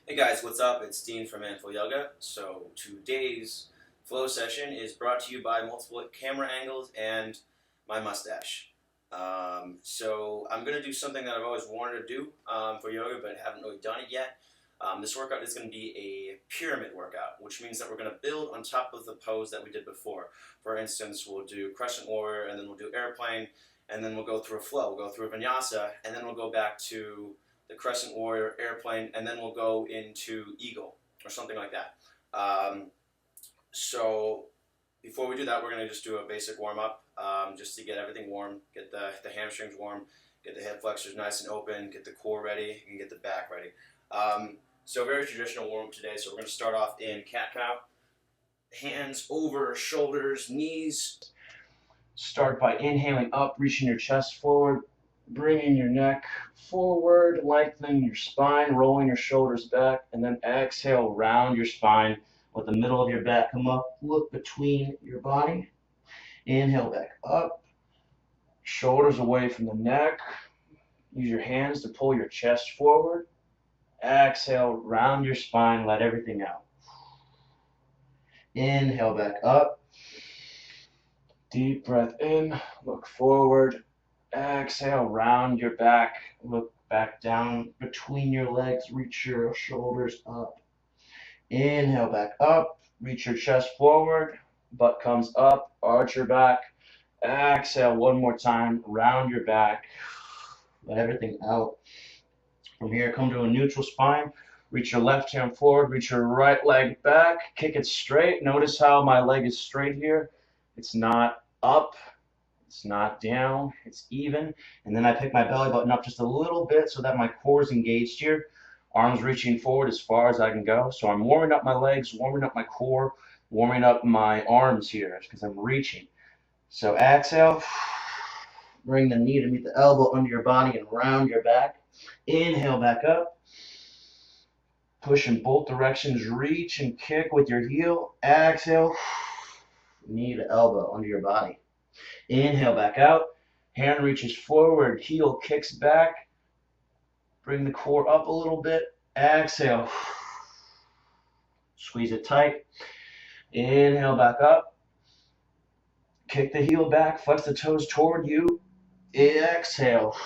Hey guys, what's up? It's Dean from Manful Yoga. So today's flow session is brought to you by multiple camera angles and my mustache. So I'm going to do something that I've always wanted to do for yoga, but haven't really done it yet. This workout is going to be a pyramid workout, which means that we're going to build on top of the pose that we did before. For instance, we'll do crescent warrior, and then we'll do airplane, and then we'll go through a flow. We'll go through a vinyasa, and then we'll go back to the crescent warrior, airplane, and then we'll go into eagle or something like that. So before we do that, we're going to just do a basic warm-up just to get everything warm, get the hamstrings warm, get the hip flexors nice and open, get the core ready, and get the back ready. So very traditional warm-up today. So we're going to start off in cat-cow. Hands over shoulders, knees. Start by inhaling up, reaching your chest forward, bringing your neck forward, lengthening your spine, rolling your shoulders back, and then exhale, round your spine. Let the middle of your back come up, look between your body. Inhale back up, shoulders away from the neck. Use your hands to pull your chest forward. Exhale, round your spine, let everything out. Inhale back up. Deep breath in, look forward. Exhale, round your back, look back down between your legs, reach your shoulders up. Inhale back up, reach your chest forward, butt comes up, arch your back. Exhale one more time, round your back, let everything out. From here, come to a neutral spine, reach your left hand forward, reach your right leg back, kick it straight. Notice how my leg is straight here. It's not up. It's not down, it's even. And then I pick my belly button up just a little bit so that my core is engaged here. Arms reaching forward as far as I can go. So I'm warming up my legs, warming up my core, warming up my arms here because I'm reaching. So exhale, bring the knee to meet the elbow under your body and round your back. Inhale back up. Push in both directions, reach and kick with your heel. Exhale, knee to elbow under your body. Inhale back out, hand reaches forward, heel kicks back, bring the core up a little bit, exhale, squeeze it tight, inhale back up, kick the heel back, flex the toes toward you, exhale,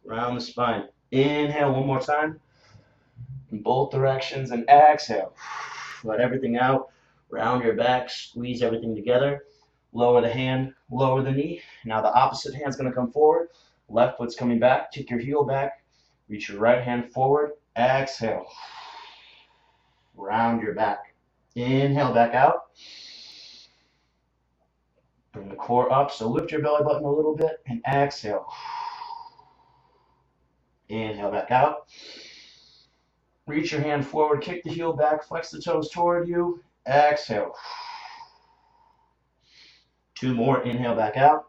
round the spine, inhale one more time, in both directions, and exhale, let everything out, round your back, squeeze everything together. Lower the hand, lower the knee. Now the opposite hand's going to come forward. Left foot's coming back. Kick your heel back. Reach your right hand forward. Exhale. Round your back. Inhale back out. Bring the core up. So lift your belly button a little bit and exhale. Inhale back out. Reach your hand forward. Kick the heel back. Flex the toes toward you. Exhale. Two more. Inhale back out.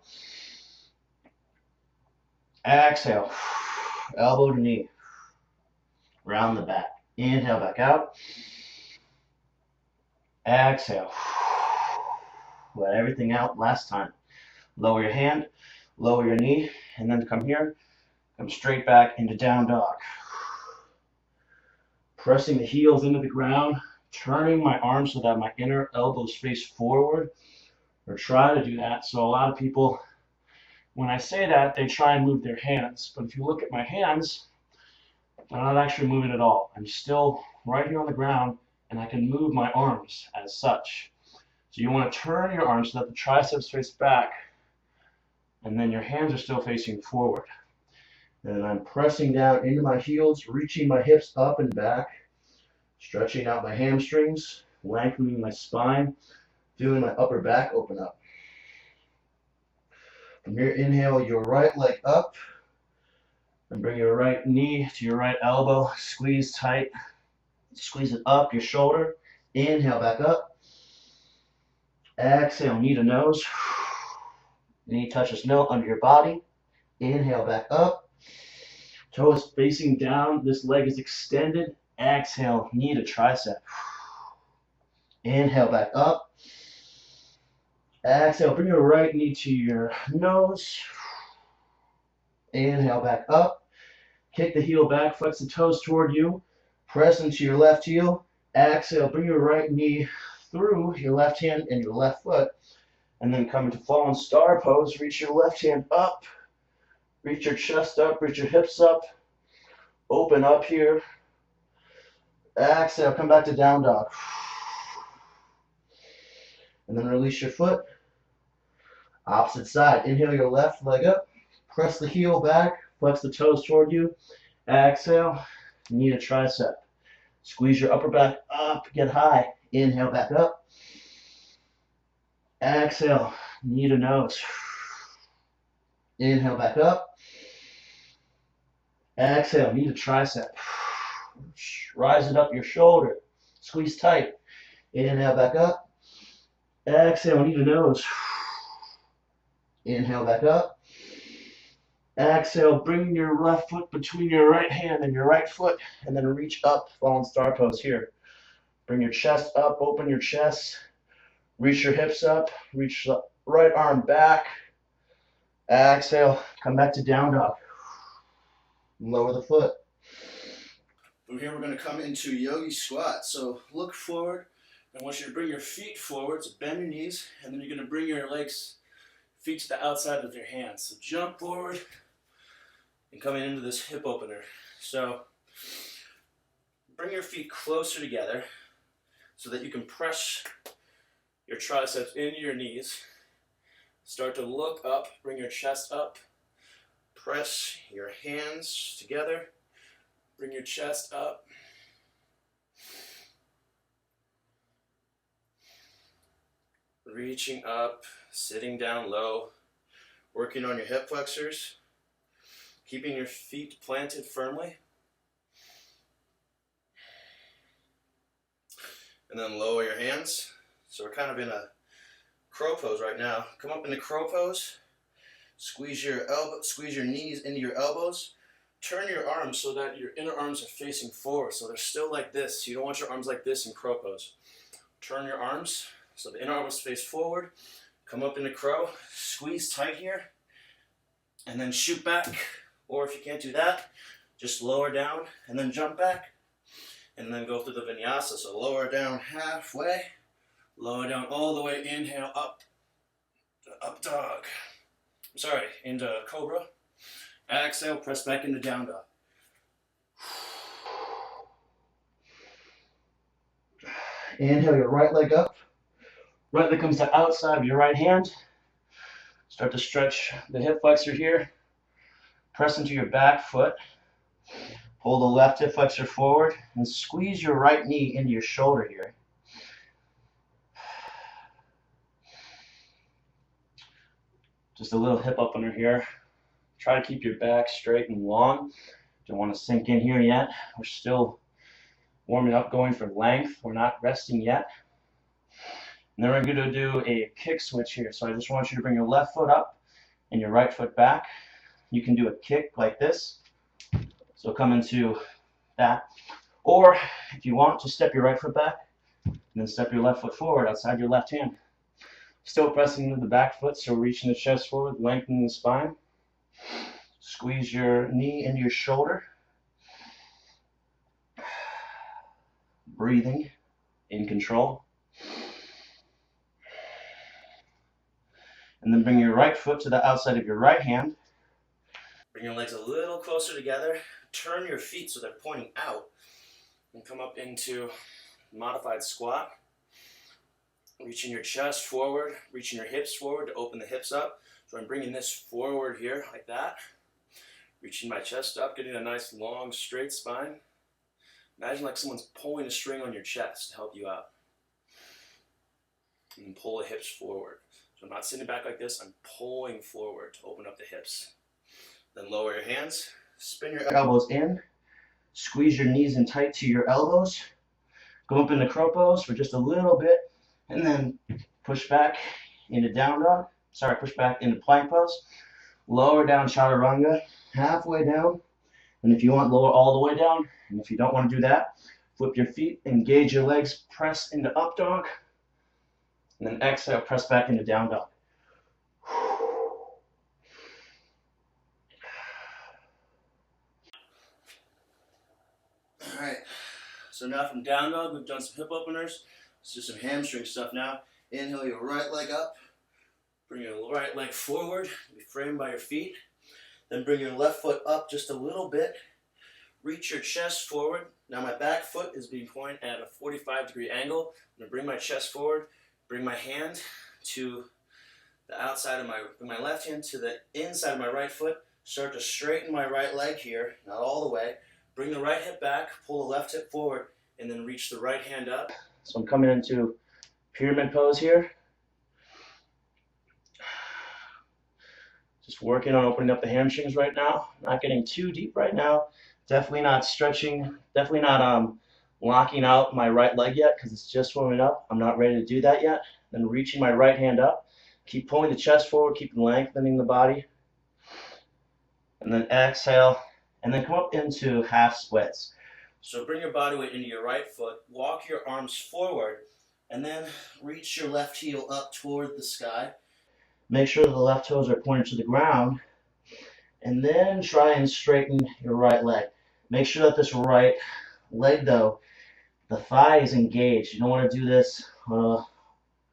Exhale. Elbow to knee. Round the back. Inhale back out. Exhale. Let everything out last time. Lower your hand, lower your knee, and then come here. Come straight back into down dog. Pressing the heels into the ground, turning my arms so that my inner elbows face forward, or try to do that. So a lot of people, when I say that, they try and move their hands. But if you look at my hands, I'm not actually moving at all. I'm still right here on the ground, and I can move my arms as such. So you want to turn your arms so that the triceps face back, and then your hands are still facing forward. And I'm pressing down into my heels, reaching my hips up and back, stretching out my hamstrings, lengthening my spine, feeling my upper back open up. From here, inhale your right leg up, and bring your right knee to your right elbow, squeeze tight, squeeze it up your shoulder, inhale back up, exhale, knee to nose, knee touches no under your body, inhale back up, toes facing down, this leg is extended, exhale, knee to tricep, inhale back up, exhale, bring your right knee to your nose, inhale back up, kick the heel back, flex the toes toward you, Press into your left heel. Exhale, bring your right knee through your left hand and your left foot. And then come into fallen star pose. Reach your left hand up. Reach your chest up. Reach your hips up. Open up here. Exhale, come back to down dog. And then release your foot. Opposite side. Inhale your left leg up. Press the heel back. Flex the toes toward you. Exhale. Knee to tricep. Squeeze your upper back up. Get high. Inhale back up. Exhale. Knee to nose. Inhale back up. Exhale. Knee to tricep. Rise it up your shoulder. Squeeze tight. Inhale back up. Exhale. Knee to nose. Inhale back up. Exhale, bring your left foot between your right hand and your right foot, and then reach up, fallen star pose here. Bring your chest up, open your chest, reach your hips up, reach the right arm back. Exhale, come back to down dog. Lower the foot. From here, we're going to come into yogi squat. So look forward. I want you to bring your feet forward, so bend your knees, and then you're going to bring your legs, feet to the outside of your hands. So jump forward and coming into this hip opener. So bring your feet closer together so that you can press your triceps into your knees. Start to look up, bring your chest up, press your hands together, bring your chest up. Reaching up, sitting down low, working on your hip flexors, keeping your feet planted firmly. And then lower your hands. So we're kind of in a crow pose right now. Come up into crow pose. Squeeze your knees into your elbows. Turn your arms so that your inner arms are facing forward. So they're still like this. You don't want your arms like this in crow pose. Turn your arms so the inner arms face forward. Come up into crow. Squeeze tight here. And then shoot back. Or if you can't do that, just lower down and then jump back. And then go through the vinyasa. So lower down halfway. Lower down all the way. Inhale up. Up dog. Sorry, into cobra. Exhale, press back into down dog. Inhale your right leg up. Right leg comes to outside of your right hand. Start to stretch the hip flexor here. Press into your back foot. Pull the left hip flexor forward and squeeze your right knee into your shoulder here. Just a little hip opener here. Try to keep your back straight and long. Don't want to sink in here yet. We're still warming up, going for length. We're not resting yet. And then we're going to do a kick switch here. So I just want you to bring your left foot up and your right foot back. You can do a kick like this. So come into that. Or if you want, just step your right foot back and then step your left foot forward outside your left hand. Still pressing into the back foot, so reaching the chest forward, lengthening the spine. Squeeze your knee into your shoulder. Breathing in control. And then bring your right foot to the outside of your right hand. Bring your legs a little closer together. Turn your feet so they're pointing out. And come up into modified squat. Reaching your chest forward, reaching your hips forward to open the hips up. So I'm bringing this forward here like that. Reaching my chest up, getting a nice long straight spine. Imagine like someone's pulling a string on your chest to help you out. And then pull the hips forward. So I'm not sitting back like this, I'm pulling forward to open up the hips. Then lower your hands, spin your elbows in, squeeze your knees in tight to your elbows. Go up into crow pose for just a little bit. And then push back into down dog. Sorry, push back into plank pose. Lower down chaturanga, halfway down. And if you want, lower all the way down. And if you don't want to do that, flip your feet, engage your legs, press into up dog. And then exhale, press back into down dog. All right. So now from down dog, we've done some hip openers. Let's do some hamstring stuff now. Inhale your right leg up. Bring your right leg forward. Be framed by your feet. Then bring your left foot up just a little bit. Reach your chest forward. Now my back foot is being pointed at a 45-degree angle. I'm going to bring my chest forward. Bring my hand to the outside of my left hand to the inside of my right foot. Start to straighten my right leg here, not all the way. Bring the right hip back, pull the left hip forward, and then reach the right hand up. So I'm coming into pyramid pose here. Just working on opening up the hamstrings right now. Not getting too deep right now. Definitely not stretching. Definitely not locking out my right leg yet because it's just warming up. I'm not ready to do that yet. Then reaching my right hand up. Keep pulling the chest forward, keep lengthening the body. And then exhale. And then come up into half splits. So bring your body weight into your right foot. Walk your arms forward. And then reach your left heel up toward the sky. Make sure the left toes are pointed to the ground. And then try and straighten your right leg. Make sure that this right leg, though, the thigh is engaged. You don't want to do this on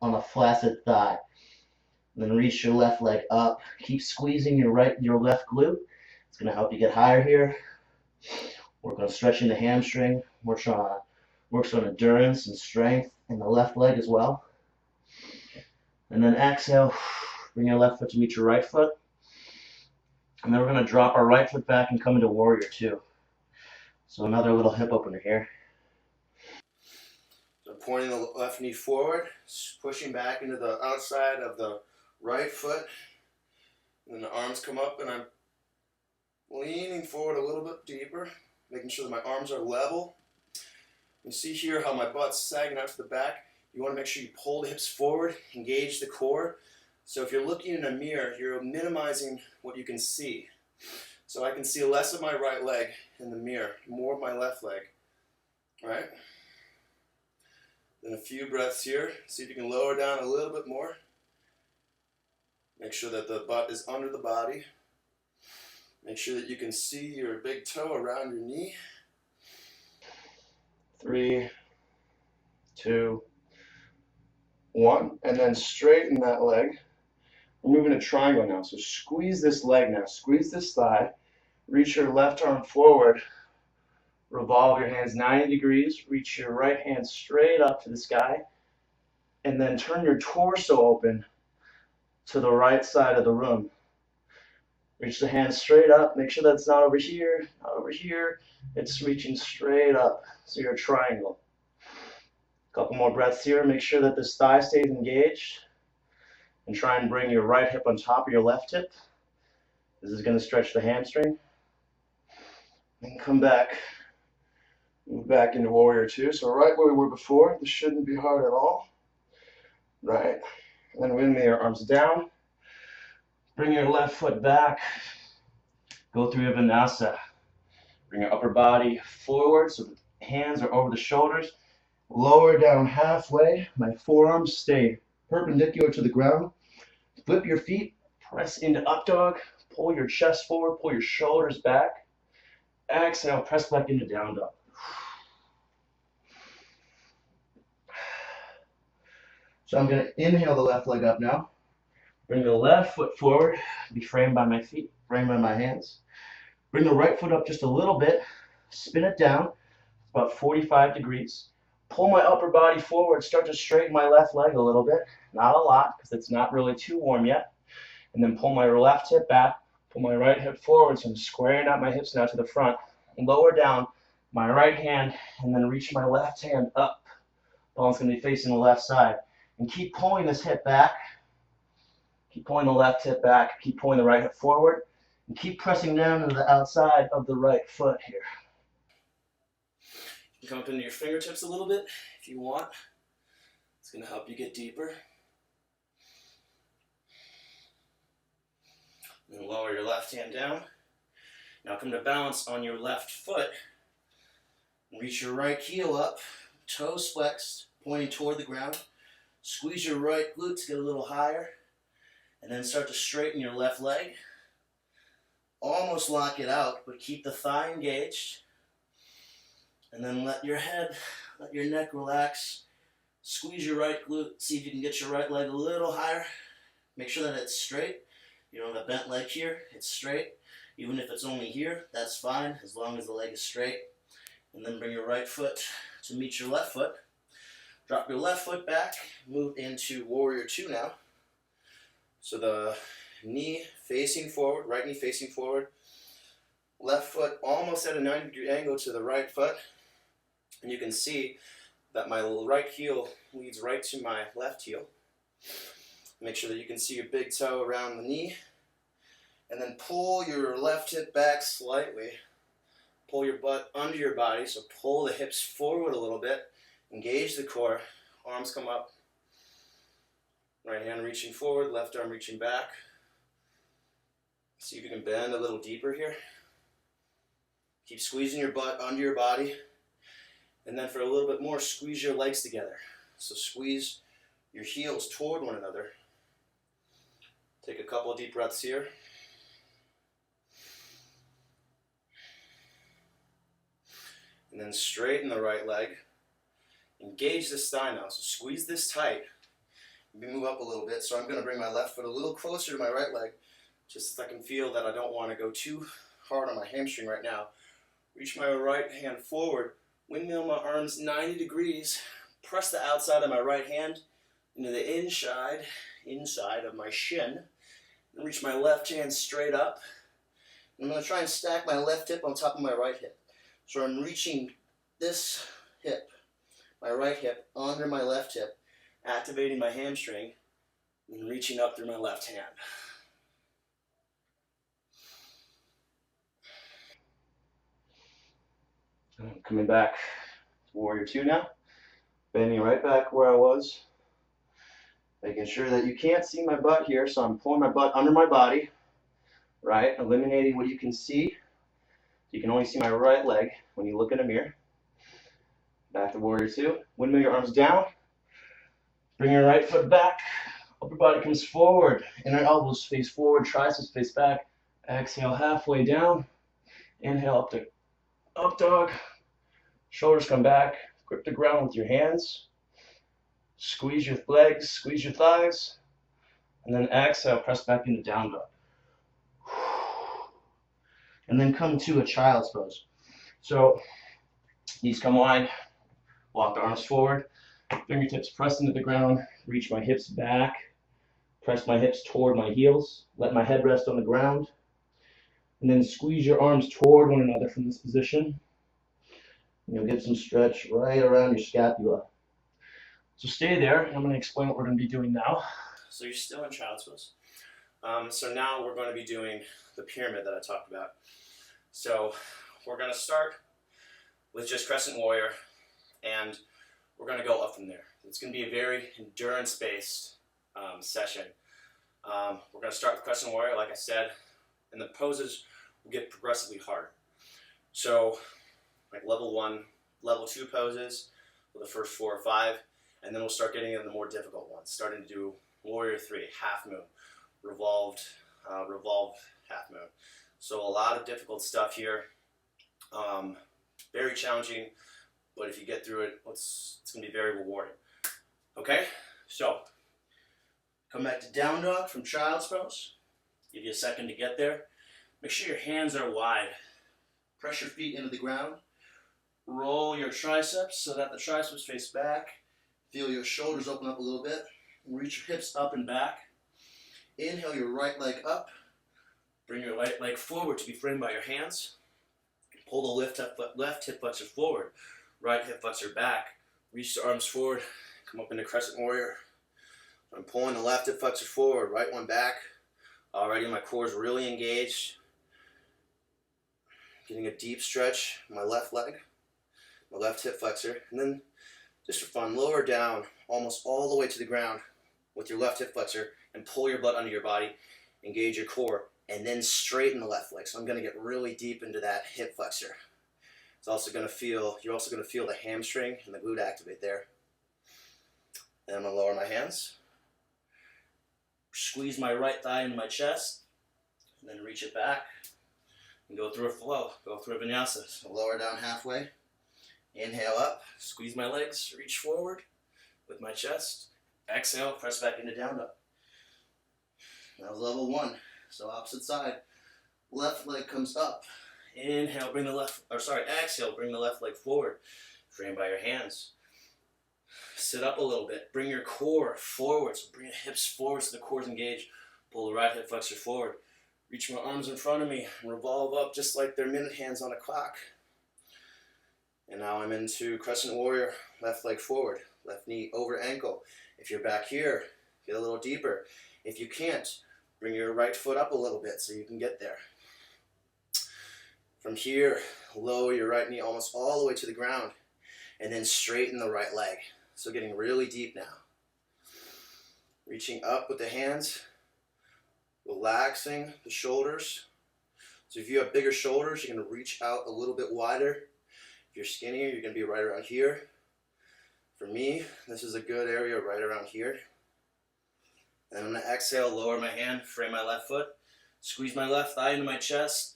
a flaccid thigh. And then reach your left leg up. Keep squeezing your left glute. It's going to help you get higher here. Work on stretching the hamstring. Works on endurance and strength in the left leg as well. And then exhale. Bring your left foot to meet your right foot. And then we're going to drop our right foot back and come into warrior two. So another little hip opener here. So pointing the left knee forward, pushing back into the outside of the right foot. And then the arms come up and I'm leaning forward a little bit deeper, making sure that my arms are level. You see here how my butt's sagging out to the back. You want to make sure you pull the hips forward, engage the core. So if you're looking in a mirror, you're minimizing what you can see. So I can see less of my right leg in the mirror, more of my left leg. All right? Then a few breaths here. See if you can lower down a little bit more. Make sure that the butt is under the body. Make sure that you can see your big toe around your knee. 3, 2, 1. And then straighten that leg. We're moving a triangle now. So squeeze this leg now. Squeeze this thigh. Reach your left arm forward. Revolve your hands 90 degrees. Reach your right hand straight up to the sky. And then turn your torso open to the right side of the room. Reach the hand straight up. Make sure that's not over here, not over here. It's reaching straight up. So you're a triangle. A couple more breaths here. Make sure that this thigh stays engaged. And try and bring your right hip on top of your left hip. This is going to stretch the hamstring. And come back. Move back into warrior two. So right where we were before. This shouldn't be hard at all. Right. And then with your arms down. Bring your left foot back. Go through your vinyasa. Bring your upper body forward so the hands are over the shoulders. Lower down halfway. My forearms stay perpendicular to the ground. Flip your feet. Press into up dog. Pull your chest forward. Pull your shoulders back. Exhale. Press back into down dog. So I'm going to inhale the left leg up now. Bring the left foot forward. Be framed by my feet. Framed by my hands. Bring the right foot up just a little bit. Spin it down. About 45 degrees. Pull my upper body forward. Start to straighten my left leg a little bit. Not a lot because it's not really too warm yet. And then pull my left hip back. Pull my right hip forward. So I'm squaring out my hips now to the front. And lower down my right hand. And then reach my left hand up. Ball's going to be facing the left side. And keep pulling this hip back. Keep pulling the left hip back. Keep pulling the right hip forward. And keep pressing down to the outside of the right foot here. You can come up into your fingertips a little bit if you want. It's going to help you get deeper. And lower your left hand down. Now come to balance on your left foot. Reach your right heel up. Toes flexed, pointing toward the ground. Squeeze your right glute to get a little higher. And then start to straighten your left leg. Almost lock it out, but keep the thigh engaged. And then let your neck relax. Squeeze your right glute. See if you can get your right leg a little higher. Make sure that it's straight. You don't have a bent leg here. It's straight. Even if it's only here, that's fine, as long as the leg is straight. And then bring your right foot to meet your left foot. Drop your left foot back. Move into Warrior 2 now. So the knee facing forward, right knee facing forward. Left foot almost at a 90-degree angle to the right foot. And you can see that my right heel leads right to my left heel. Make sure that you can see your big toe around the knee. And then pull your left hip back slightly. Pull your butt under your body, so pull the hips forward a little bit. Engage the core. Arms come up. Right hand reaching forward, left arm reaching back. See if you can bend a little deeper here. Keep squeezing your butt under your body. And then for a little bit more, squeeze your legs together. So squeeze your heels toward one another. Take a couple of deep breaths here. And then straighten the right leg. Engage this thigh now. So squeeze this tight. Maybe move up a little bit. So I'm going to bring my left foot a little closer to my right leg, just so I can feel that I don't want to go too hard on my hamstring right now. Reach my right hand forward. Windmill my arms 90 degrees. Press the outside of my right hand into the inside of my shin. And reach my left hand straight up. I'm going to try and stack my left hip on top of my right hip. So I'm reaching this hip, my right hip, under my left hip, activating my hamstring, and reaching up through my left hand. I'm coming back to Warrior 2 now. Bending right back where I was. Making sure that you can't see my butt here, so I'm pulling my butt under my body, right? Eliminating what you can see. You can only see my right leg when you look in a mirror. Back to Warrior 2. Windmill your arms down. Bring your right foot back. Upper body comes forward. Inner elbows face forward. Triceps face back. Exhale halfway down. Inhale up to up dog. Shoulders come back. Grip the ground with your hands. Squeeze your legs. Squeeze your thighs. And then exhale. Press back into down dog. And then come to a child's pose. So knees come wide. Walk the arms forward. Fingertips press into the ground. Reach my hips back. Press my hips toward my heels. Let my head rest on the ground. And then squeeze your arms toward one another from this position. And you'll get some stretch right around your scapula. So stay there. I'm going to explain what we're going to be doing now. So you're still in child's pose. So now we're going to be doing the pyramid that I talked about. So we're going to start with just crescent warrior, and we're going to go up from there. It's going to be a very endurance-based session. We're going to start with crescent warrior, like I said, and the poses will get progressively harder. So like level 1, level 2 poses for the first 4 or 5, and then we'll start getting into the more difficult ones, starting to do warrior 3, half moon, revolved half moon. So a lot of difficult stuff here, very challenging, but if you get through it, it's going to be very rewarding. Okay, so come back to down dog from child's pose. Give you a second to get there. Make sure your hands are wide. Press your feet into the ground. Roll your triceps so that the triceps face back. Feel your shoulders open up a little bit. Reach your hips up and back. Inhale your right leg up. Bring your right leg forward to be framed by your hands. Pull the left hip flexor forward. Right hip flexor back. Reach the arms forward. Come up into crescent warrior. I'm pulling the left hip flexor forward, right one back. Already my core is really engaged. Getting a deep stretch in my left leg, my left hip flexor, and then just for fun, lower down almost all the way to the ground with your left hip flexor and pull your butt under your body, engage your core, and then straighten the left leg. So I'm going to get really deep into that hip flexor. It's also going to feel, you're also going to feel the hamstring and the glute activate there. And I'm going to lower my hands. Squeeze my right thigh into my chest, and then reach it back, and go through a flow, go through a vinyasa. So lower down halfway, Inhale up, squeeze my legs, reach forward with my chest. Exhale, press back into down dog. That was level 1. So opposite side. Left leg comes up. Inhale, bring the exhale, bring the left leg forward. Frame by your hands. Sit up a little bit. Bring your core forward. So bring your hips forward so the core's engaged. Pull the right hip flexor forward. Reach my arms in front of me and revolve up just like they're minute hands on a clock. And now I'm into crescent warrior, left leg forward, left knee over ankle. If you're back here, get a little deeper. If you can't, bring your right foot up a little bit so you can get there. From here, lower your right knee almost all the way to the ground and then straighten the right leg. So getting really deep now. Reaching up with the hands, relaxing the shoulders. So if you have bigger shoulders, you're going to reach out a little bit wider. If you're skinnier, you're going to be right around here. For me, this is a good area right around here. And I'm going to exhale, lower my hand, frame my left foot, squeeze my left thigh into my chest,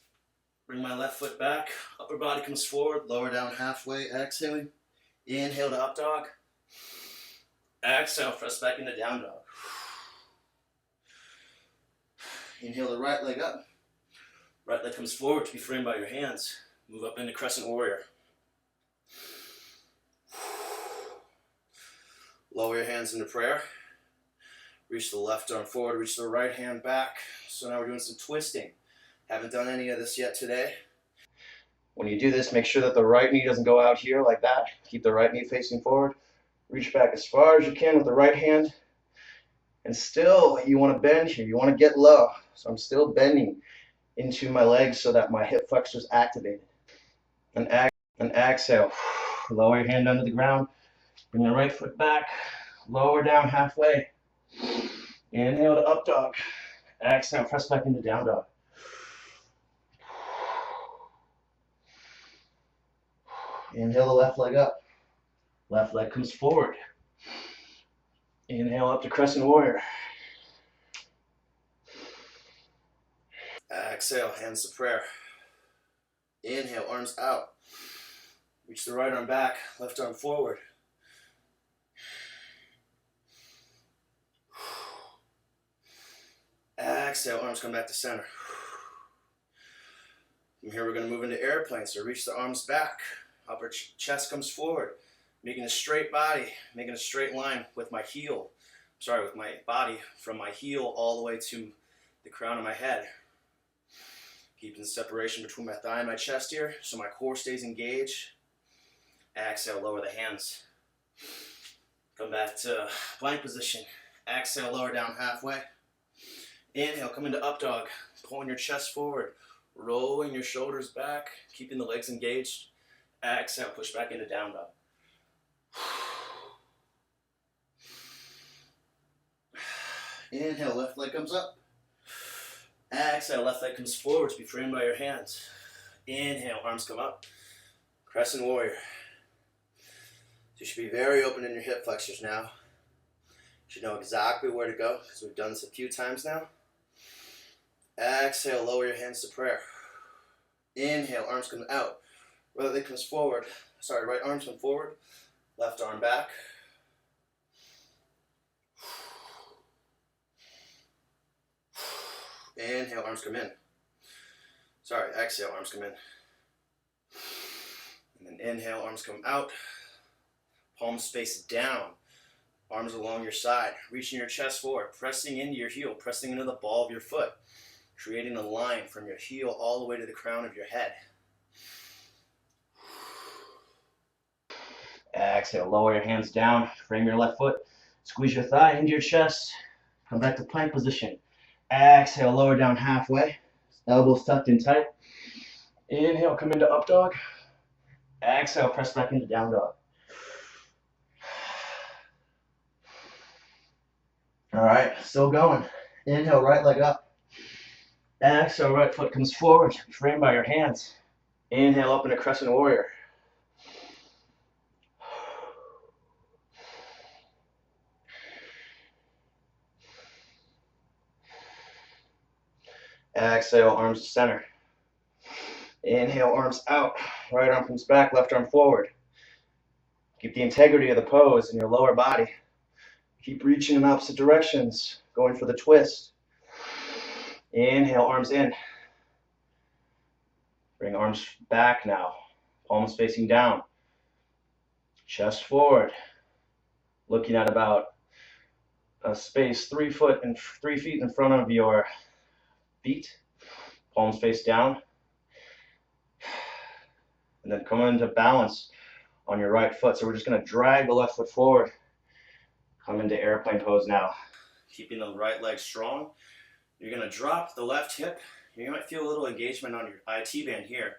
bring my left foot back, upper body comes forward, lower down halfway, exhaling. Inhale to up dog. Exhale, press back into down dog. Inhale the right leg up. Right leg comes forward to be framed by your hands. Move up into crescent warrior. Lower your hands into prayer. Reach the left arm forward, reach the right hand back. So now we're doing some twisting. Haven't done any of this yet today. When you do this, make sure that the right knee doesn't go out here like that. Keep the right knee facing forward. Reach back as far as you can with the right hand. And still, you want to bend here. You want to get low. So I'm still bending into my legs so that my hip flexor is activated. And exhale. Lower your hand under the ground. Bring the right foot back. Lower down halfway. Inhale to up dog. Exhale, press back into down dog. Inhale the left leg up. Left leg comes forward. Inhale up to crescent warrior. Exhale, hands to prayer. Inhale, arms out. Reach the right arm back, left arm forward. Exhale, arms come back to center. From here, we're going to move into airplane. So reach the arms back. Upper chest comes forward. Making a straight body, making a straight line with my heel. With my body from my heel all the way to the crown of my head. Keeping the separation between my thigh and my chest here so my core stays engaged. Exhale, lower the hands. Come back to plank position. Exhale, lower down halfway. Inhale, come into up dog. Pulling your chest forward. Rolling your shoulders back. Keeping the legs engaged. Exhale, push back into down dog. Inhale, left leg comes up. Exhale, left leg comes forward to be framed by your hands. Inhale, arms come up. Crescent warrior. So you should be very open in your hip flexors now. You should know exactly where to go because we've done this a few times now. Exhale, lower your hands to prayer. Inhale, arms come out. Right leg comes forward. Right arms come forward. Left arm back. Inhale, arms come in. Exhale, arms come in. And then inhale, arms come out. Palms face down. Arms along your side. Reaching your chest forward. Pressing into your heel. Pressing into the ball of your foot. Creating a line from your heel all the way to the crown of your head. Exhale, lower your hands down. Frame your left foot. Squeeze your thigh into your chest. Come back to plank position. Exhale, lower down halfway. Elbows tucked in tight. Inhale, come into up dog. Exhale, press back into down dog. All right, still going. Inhale, right leg up. Exhale, right foot comes forward. Framed by your hands. Inhale, up into crescent warrior. Exhale, arms to center. Inhale, arms out. Right arm comes back, left arm forward. Keep the integrity of the pose in your lower body. Keep reaching in opposite directions, going for the twist. Inhale, arms in. Bring arms back now. Palms facing down. Chest forward. Looking at about a space 3 feet in front of your feet. Palms face down. And then come into balance on your right foot. So we're just going to drag the left foot forward. Come into airplane pose now. Keeping the right leg strong. You're going to drop the left hip. You might feel a little engagement on your IT band here.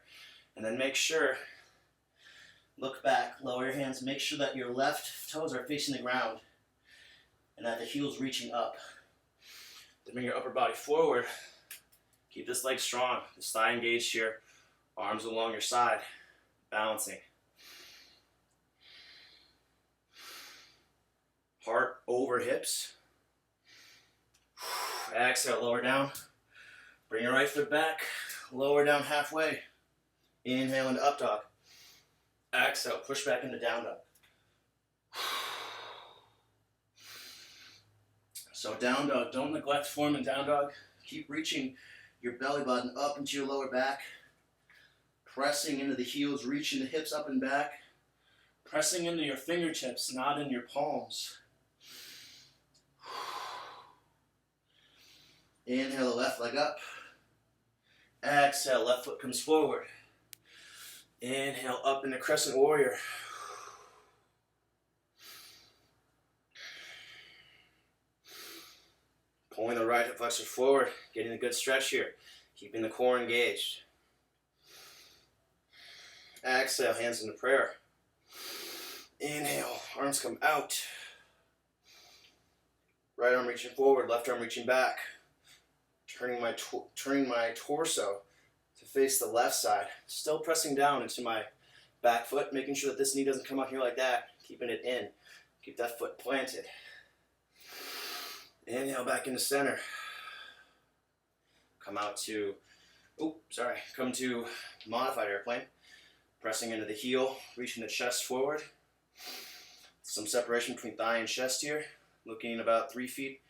And then make sure, look back, lower your hands. Make sure that your left toes are facing the ground and that the heel's reaching up. Then bring your upper body forward. Keep this leg strong. This thigh engaged here. Arms along your side. Balancing. Heart over hips. Exhale, lower down. Bring your right foot back. Lower down halfway. Inhale into up dog. Exhale, push back into down dog. So down dog, don't neglect form in down dog. Keep reaching your belly button up into your lower back. Pressing into the heels, reaching the hips up and back. Pressing into your fingertips, not in your palms. Inhale the left leg up. Exhale, left foot comes forward. Inhale up into crescent warrior. Pulling the right hip flexor forward, getting a good stretch here. Keeping the core engaged. Exhale, hands into prayer. Inhale, arms come out. Right arm reaching forward, left arm reaching back. Turning my torso to face the left side. Still pressing down into my back foot, making sure that this knee doesn't come out here like that. Keeping it in. Keep that foot planted. Inhale back into center. Come to modified airplane. Pressing into the heel, reaching the chest forward. Some separation between thigh and chest here. Looking about 3 feet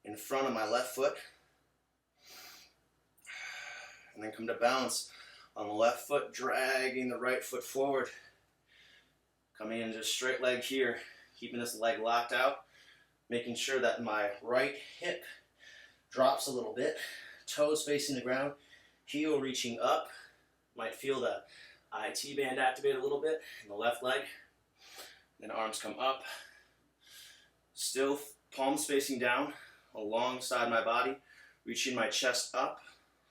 in front of my left foot. And then come to balance on the left foot, dragging the right foot forward. Coming into straight leg here, keeping this leg locked out. Making sure that my right hip drops a little bit. Toes facing the ground, heel reaching up. Might feel the IT band activate a little bit in the left leg. Then arms come up. Still palms facing down alongside my body. Reaching my chest up.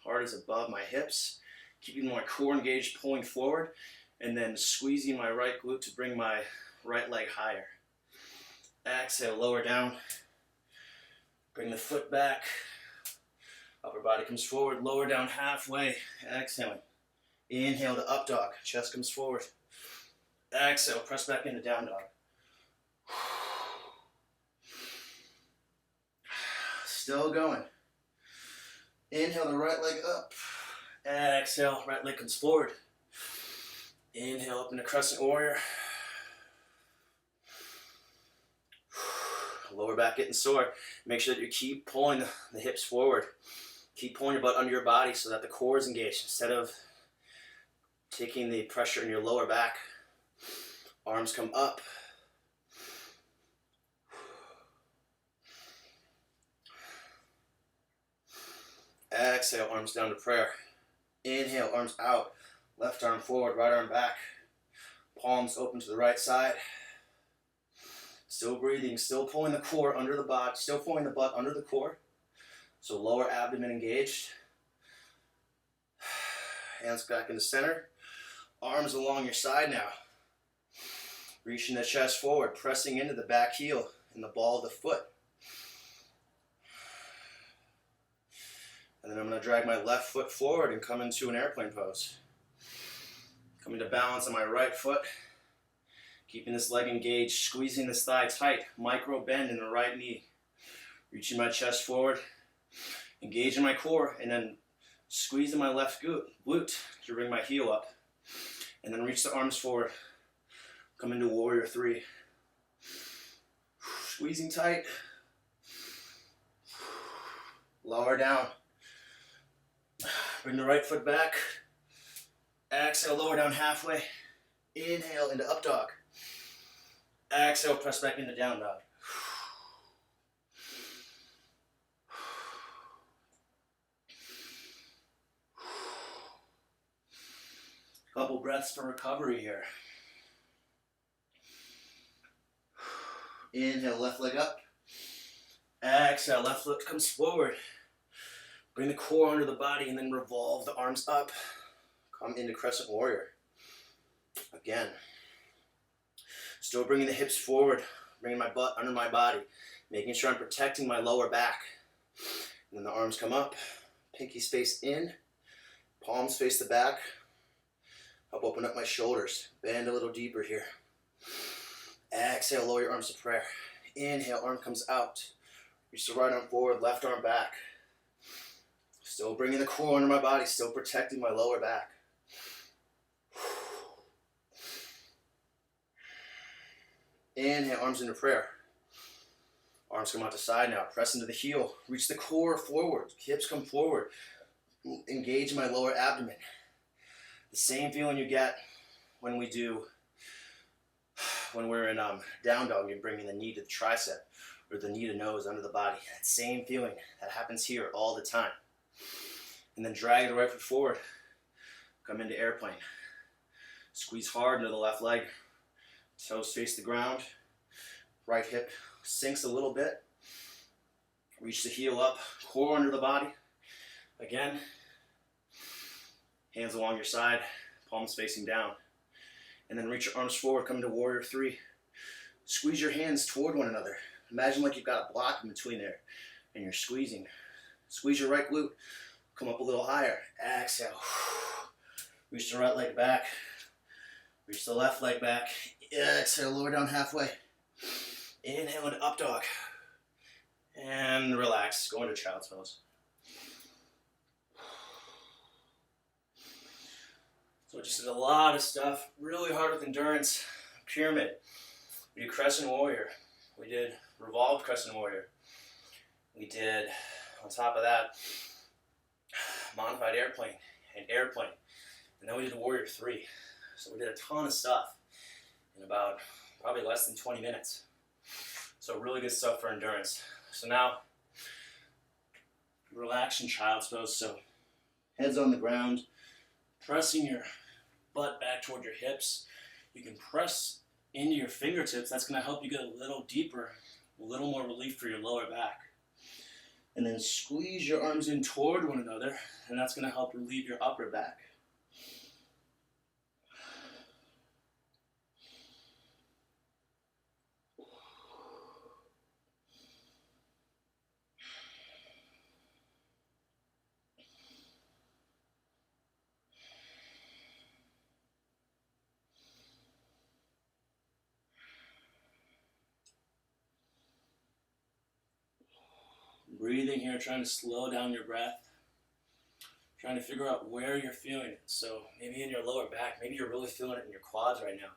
Heart is above my hips. Keeping my core engaged, pulling forward. And then squeezing my right glute to bring my right leg higher. Exhale, lower down. Bring the foot back. Upper body comes forward, lower down halfway. Exhaling. Inhale to up dog. Chest comes forward. Exhale, press back into down dog. Still going. Inhale the right leg up. Exhale, right leg comes forward. Inhale up into crescent warrior. Lower back getting sore. Make sure that you keep pulling the hips forward. Keep pulling your butt under your body so that the core is engaged instead of taking the pressure in your lower back. Arms come up. Exhale, arms down to prayer. Inhale, arms out. Left arm forward, right arm back. Palms open to the right side. Still breathing, still pulling the core under the body, still pulling the butt under the core. So lower abdomen engaged. Hands back into center. Arms along your side now. Reaching the chest forward, pressing into the back heel and the ball of the foot. And then I'm going to drag my left foot forward and come into an airplane pose. Coming to balance on my right foot. Keeping this leg engaged, squeezing this thigh tight. Micro bend in the right knee. Reaching my chest forward. Engaging my core and then squeezing my left glute to bring my heel up. And then reach the arms forward. Come into warrior three. Squeezing tight. Lower down. Bring the right foot back. Exhale, lower down halfway. Inhale into up dog. Exhale, press back into down dog. Couple breaths for recovery here. Inhale, left leg up. Exhale, left foot comes forward. Bring the core under the body and then revolve the arms up. Come into crescent warrior. Again. Still bringing the hips forward, bringing my butt under my body, making sure I'm protecting my lower back. And then the arms come up, pinkies face in, palms face the back. Help open up my shoulders, bend a little deeper here. Exhale, lower your arms to prayer. Inhale, arm comes out. Reach the right arm forward, left arm back. Still bringing the core under my body, still protecting my lower back. Inhale, arms into prayer. Arms come out to side now. Press into the heel. Reach the core forward. Hips come forward. Engage my lower abdomen. The same feeling you get when we're in down dog. You're bringing the knee to the tricep or the knee to nose under the body. That same feeling that happens here all the time. And then drag the right foot forward. Come into airplane. Squeeze hard into the left leg. Toes face the ground. Right hip sinks a little bit. Reach the heel up. Core under the body. Again. Hands along your side. Palms facing down. And then reach your arms forward. Come into warrior three. Squeeze your hands toward one another. Imagine like you've got a block in between there. And you're squeezing. Squeeze your right glute. Come up a little higher. Exhale. Reach the right leg back. Reach the left leg back. Exhale, lower down halfway. Inhale into up dog. And relax. Go into child's pose. So just did a lot of stuff. Really hard with endurance. Pyramid. We did crescent warrior. We did revolved crescent warrior. We did, on top of that, modified airplane and airplane. And then we did warrior three. So we did a ton of stuff in about probably less than 20 minutes. So really good stuff for endurance. So now, relax in child's pose. So heads on the ground, pressing your butt back toward your hips. You can press into your fingertips. That's going to help you get a little deeper, a little more relief for your lower back. And then squeeze your arms in toward one another, and that's going to help relieve your upper back. Breathing here, trying to slow down your breath. Trying to figure out where you're feeling it. So maybe in your lower back, maybe you're really feeling it in your quads right now.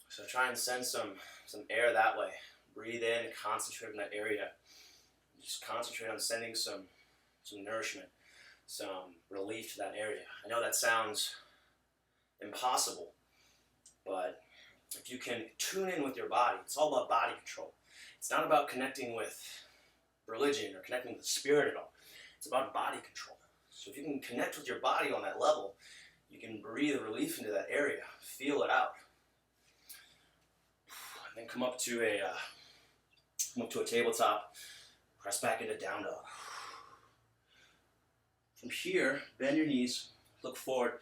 So try and send some air that way. Breathe in and concentrate on that area. Just concentrate on sending some nourishment, some relief to that area. I know that sounds impossible, but if you can tune in with your body, it's all about body control. It's not about connecting with religion or connecting with the spirit at all. It's about body control. So if you can connect with your body on that level, you can breathe relief into that area, feel it out. And then come up to a tabletop, press back into down dog. From here, bend your knees, look forward.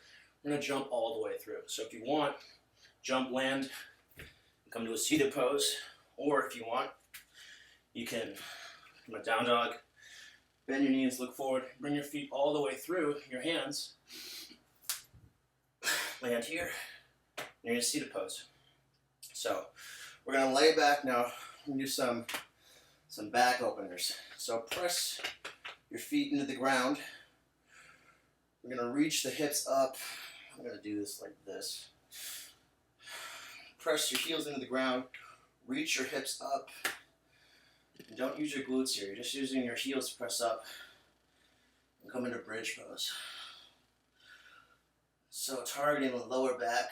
We're going to jump all the way through. So if you want, jump, land, and come to a seated pose. Or if you want, you can come a down dog, bend your knees, look forward, bring your feet all the way through your hands. Land here, and you're in a seated pose. So we're going to lay back now and do some back openers. So press your feet into the ground. We're going to reach the hips up. I'm going to do this like this. press your heels into the ground. Reach your hips up. And don't use your glutes here. You're just using your heels to press up. And come into bridge pose. So targeting the lower back,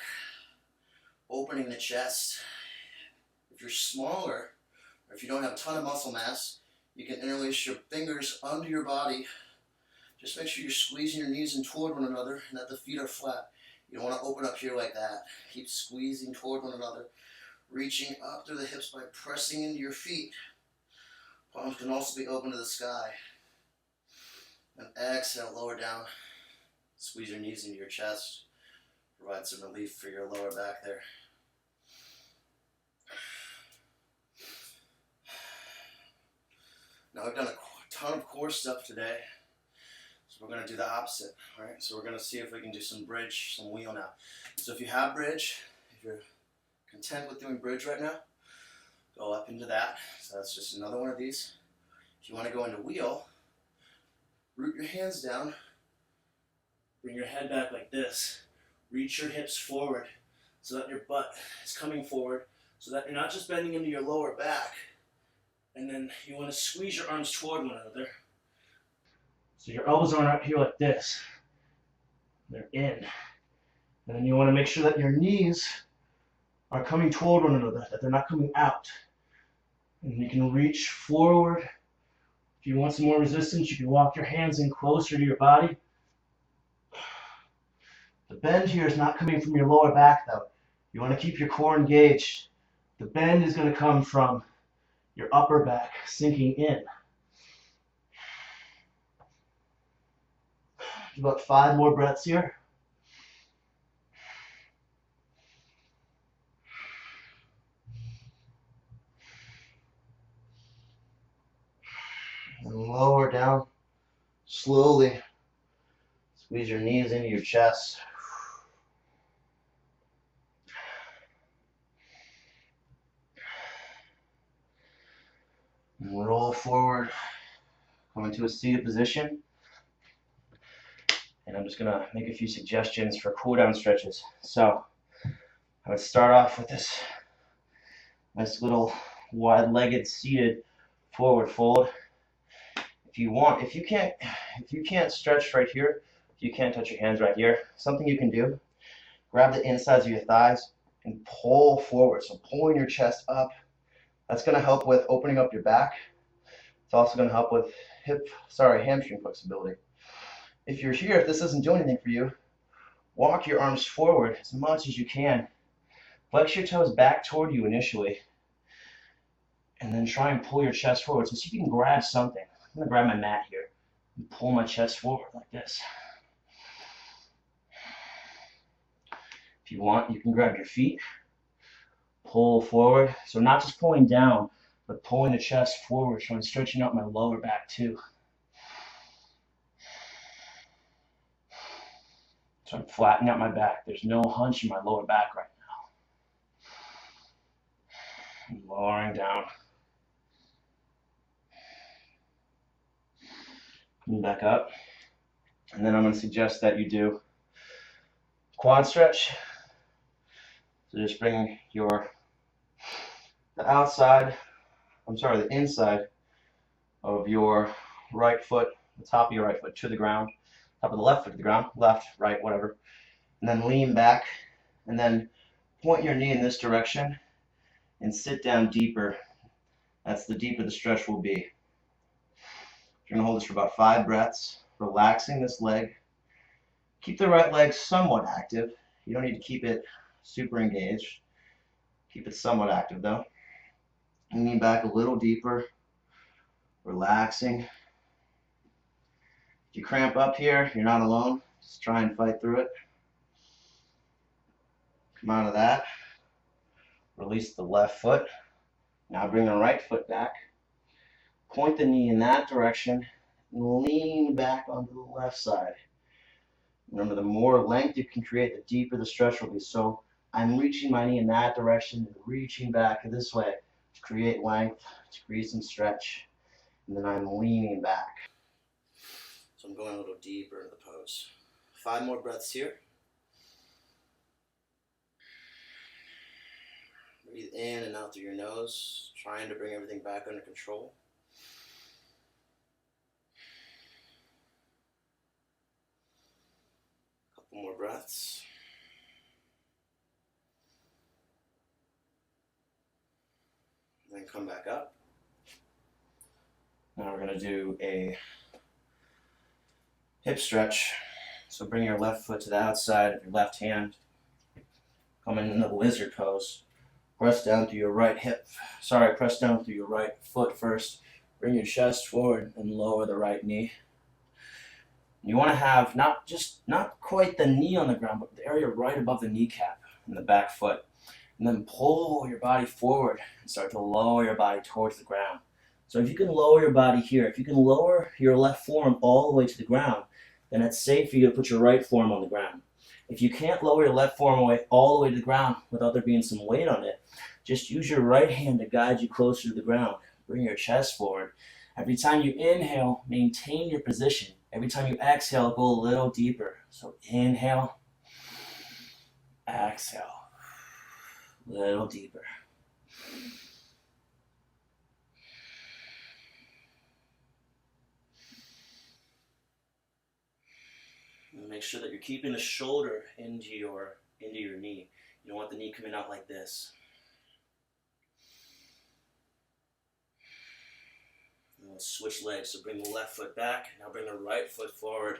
opening the chest. If you're smaller, or if you don't have a ton of muscle mass, you can interlace your fingers under your body. Just make sure you're squeezing your knees in toward one another and that the feet are flat. You don't want to open up here like that. Keep squeezing toward one another, reaching up through the hips by pressing into your feet. Palms can also be open to the sky. And exhale, lower down. Squeeze your knees into your chest. Provide some relief for your lower back there. Now we've done a ton of core stuff today. So we're going to do the opposite. Alright, so we're going to see if we can do some bridge, some wheel now. So if you have bridge, if you're content with doing bridge right now, go up into that. So that's just another one of these. If you want to go into wheel, root your hands down, bring your head back like this, reach your hips forward so that your butt is coming forward, so that you're not just bending into your lower back, and then you want to squeeze your arms toward one another. So your elbows aren't up here like this, they're in. And then you want to make sure that your knees are coming toward one another, that they're not coming out. And you can reach forward. If you want some more resistance, you can walk your hands in closer to your body. The bend here is not coming from your lower back though. You want to keep your core engaged. The bend is going to come from your upper back sinking in. About 5 more breaths here. And lower down slowly. Squeeze your knees into your chest. And roll forward. Come into a seated position. And I'm just going to make a few suggestions for cool down stretches. So I would start off with this nice little wide-legged seated forward fold. If you can't stretch right here, if you can't touch your hands right here, something you can do, grab the insides of your thighs and pull forward. So pulling your chest up, that's going to help with opening up your back. It's also going to help with hamstring flexibility. If you're here, if this doesn't do anything for you, walk your arms forward as much as you can. Flex your toes back toward you initially, and then try and pull your chest forward. So see if you can grab something. I'm going to grab my mat here and pull my chest forward like this. If you want, you can grab your feet, pull forward. So not just pulling down, but pulling the chest forward, so I'm stretching out my lower back too. So I'm flattening out my back. There's no hunch in my lower back right now. I'm lowering down. Coming back up. And then I'm going to suggest that you do quad stretch. So just bring the inside of your right foot, the top of your right foot to the ground, top of the left foot to the ground, left, right, whatever. And then lean back, and then point your knee in this direction and sit down deeper. That's the deeper the stretch will be. You're going to hold this for about 5 breaths, relaxing this leg. Keep the right leg somewhat active. You don't need to keep it super engaged. Keep it somewhat active though. Lean back a little deeper, relaxing. If you cramp up here, you're not alone. Just try and fight through it. Come out of that. Release the left foot. Now bring the right foot back. Point the knee in that direction and lean back onto the left side. Remember, the more length you can create, the deeper the stretch will be. So I'm reaching my knee in that direction and reaching back this way to create length, to create some stretch. And then I'm leaning back. So I'm going a little deeper into the pose. 5 more breaths here. Breathe in and out through your nose, trying to bring everything back under control. Couple more breaths. And then come back up. Now we're going to do a hip stretch. So bring your left foot to the outside of your left hand. Come into the lizard pose. Press down through your right hip. Press down through your right foot first. Bring your chest forward and lower the right knee. You want to have not quite the knee on the ground, but the area right above the kneecap and the back foot. And then pull your body forward and start to lower your body towards the ground. So if you can lower your body here, if you can lower your left forearm all the way to the ground, then it's safe for you to put your right forearm on the ground. If you can't lower your left forearm all the way to the ground without there being some weight on it, just use your right hand to guide you closer to the ground. Bring your chest forward. Every time you inhale, maintain your position. Every time you exhale, go a little deeper. So inhale, exhale, a little deeper. And make sure that you're keeping the shoulder into your knee. You don't want the knee coming out like this. And we'll switch legs. So bring the left foot back. Now bring the right foot forward.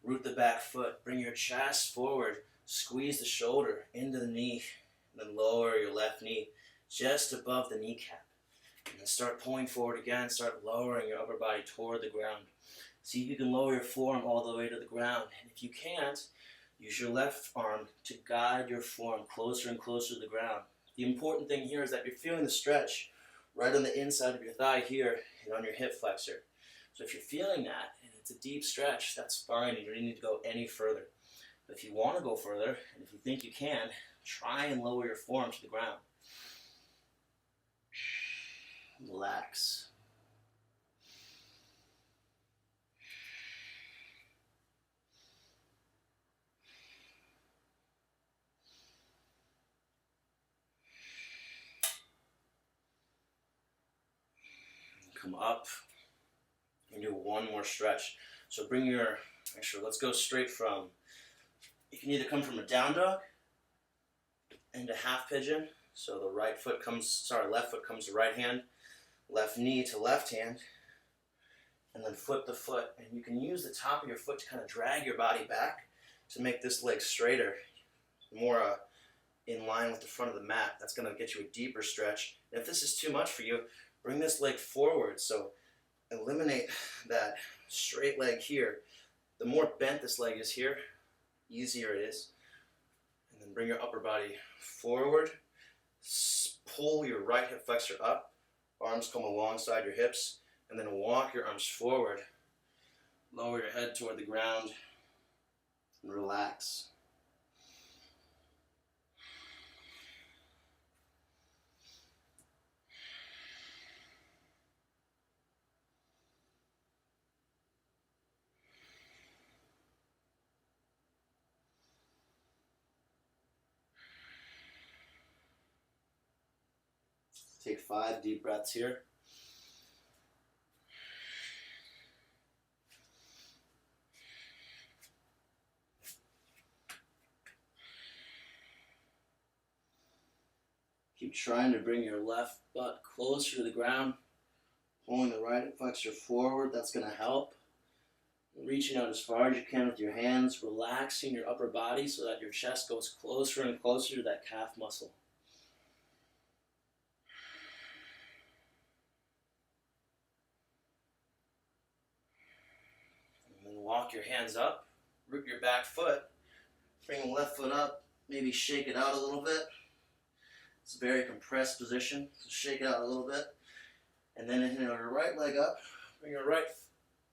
Root the back foot. Bring your chest forward. Squeeze the shoulder into the knee. And then lower your left knee just above the kneecap. And then start pulling forward again. Start lowering your upper body toward the ground. See if you can lower your forearm all the way to the ground. And if you can't, use your left arm to guide your forearm closer and closer to the ground. The important thing here is that you're feeling the stretch right on the inside of your thigh here and on your hip flexor. So if you're feeling that and it's a deep stretch, that's fine. You don't need to go any further. But if you want to go further, and if you think you can, try and lower your forearm to the ground. Relax. Come up and do one more stretch. So let's go straight from, you can either come from a down dog into half pigeon. So the left foot comes to right hand, left knee to left hand, and then foot to foot. And you can use the top of your foot to kind of drag your body back to make this leg straighter, more in line with the front of the mat. That's going to get you a deeper stretch. And if this is too much for you, bring this leg forward. So eliminate that straight leg here. The more bent this leg is here, easier it is. And then bring your upper body forward. Pull your right hip flexor up. Arms come alongside your hips. And then walk your arms forward. Lower your head toward the ground. And relax. Take 5 deep breaths here. Keep trying to bring your left butt closer to the ground. Pulling the right hip flexor forward, that's going to help. Reaching out as far as you can with your hands, relaxing your upper body so that your chest goes closer and closer to that calf muscle. And then walk your hands up, root your back foot, bring the left foot up, maybe shake it out a little bit. It's a very compressed position, so shake it out a little bit. And then inhale your right leg up, bring your right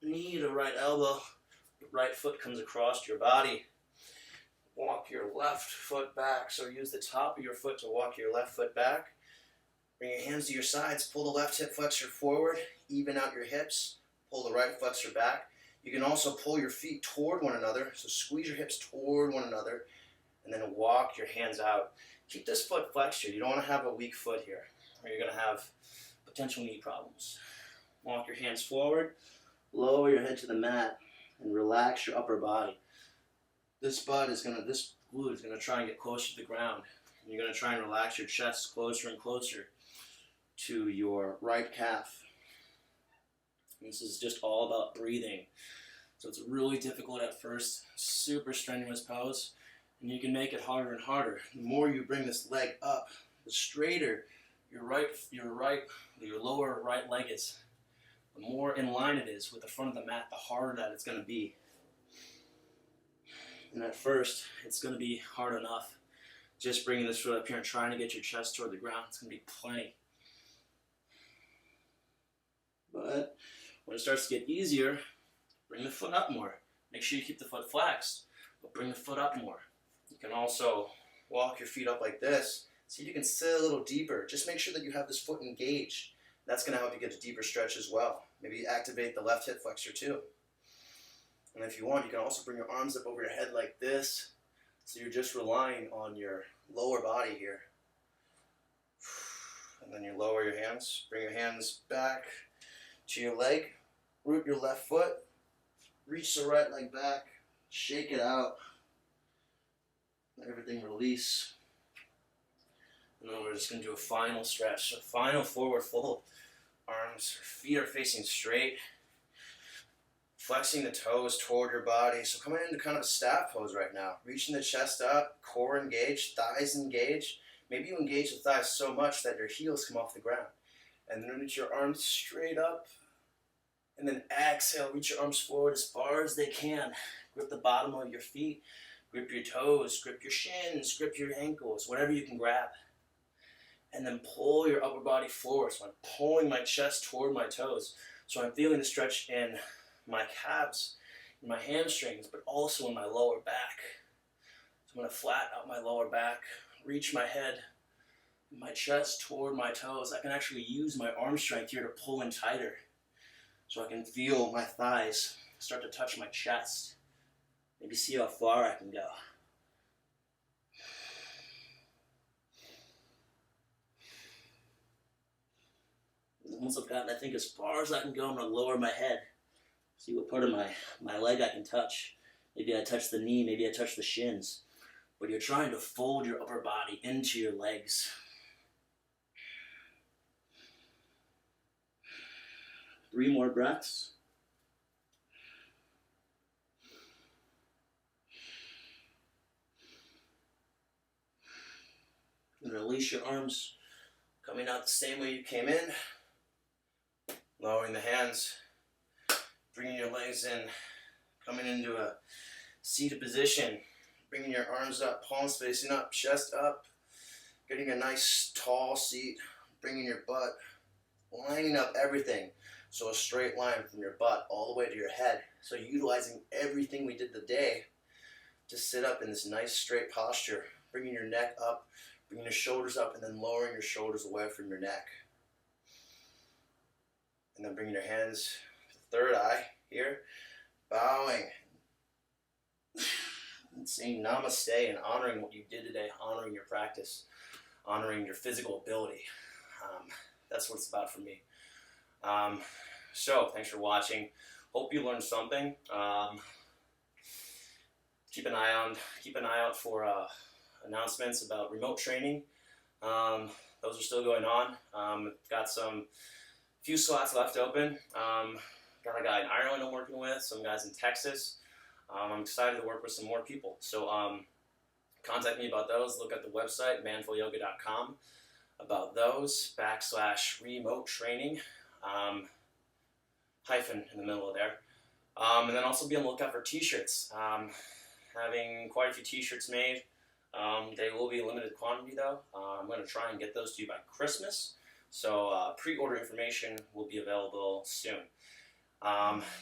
knee to right elbow, right foot comes across your body. Walk your left foot back, so use the top of your foot to walk your left foot back. Bring your hands to your sides, pull the left hip flexor forward, even out your hips, pull the right flexor back. You can also pull your feet toward one another, so squeeze your hips toward one another, and then walk your hands out. Keep this foot flexed here. You don't want to have a weak foot here, or you're going to have potential knee problems. Walk your hands forward, lower your head to the mat, and relax your upper body. This glute is going to try and get closer to the ground. And you're going to try and relax your chest closer and closer to your right calf. This is just all about breathing. So it's really difficult at first, super strenuous pose, and you can make it harder and harder. The more you bring this leg up, the straighter your lower right leg is. The more in line it is with the front of the mat, the harder that it's going to be. And at first, it's going to be hard enough. Just bringing this foot up here and trying to get your chest toward the ground, it's going to be plenty. But when it starts to get easier, bring the foot up more. Make sure you keep the foot flexed, but bring the foot up more. You can also walk your feet up like this. See if you can sit a little deeper. Just make sure that you have this foot engaged. That's going to help you get a deeper stretch as well. Maybe activate the left hip flexor too. And if you want, you can also bring your arms up over your head like this. So you're just relying on your lower body here. And then you lower your hands. Bring your hands back to your leg. Root your left foot. Reach the right leg back. Shake it out. Let everything release. And then we're just going to do a final stretch. So final forward fold. Arms, feet are facing straight. Flexing the toes toward your body. So coming into kind of a staff pose right now. Reaching the chest up, core engaged, thighs engaged. Maybe you engage the thighs so much that your heels come off the ground. And then reach your arms straight up. And then exhale, reach your arms forward as far as they can. Grip the bottom of your feet. Grip your toes, grip your shins, grip your ankles, whatever you can grab. And then pull your upper body forward. So I'm pulling my chest toward my toes. So I'm feeling the stretch in my calves, in my hamstrings, but also in my lower back. So I'm going to flatten out my lower back, reach my head, my chest toward my toes. I can actually use my arm strength here to pull in tighter. So I can feel my thighs start to touch my chest. Maybe see how far I can go. Once I've gotten, I think, as far as I can go, I'm going to lower my head. See what part of my leg I can touch. Maybe I touch the knee, maybe I touch the shins. But you're trying to fold your upper body into your legs. 3 more breaths. And release your arms, coming out the same way you came in. Lowering the hands, bringing your legs in, coming into a seated position, bringing your arms up, palms facing up, chest up, getting a nice tall seat, bringing your butt, lining up everything. So a straight line from your butt all the way to your head. So utilizing everything we did today to sit up in this nice straight posture, bringing your neck up, bringing your shoulders up, and then lowering your shoulders away from your neck. And then bringing your hands to the third eye here, bowing, and saying namaste and honoring what you did today, honoring your practice, honoring your physical ability. That's what it's about for me. So thanks for watching. Hope you learned something. Keep an eye out for announcements about remote training. Those are still going on. Got some few slots left open. Got a guy in Ireland I'm working with, some guys in Texas. I'm excited to work with some more people. So contact me about those. Look at the website, manfulyoga.com, about those, /remote training, hyphen in the middle of there. And then also be on the lookout for t-shirts. Having quite a few t-shirts made. They will be a limited quantity though. I'm going to try and get those to you by Christmas. So pre-order information will be available soon.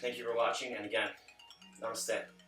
Thank you for watching, and again, namaste.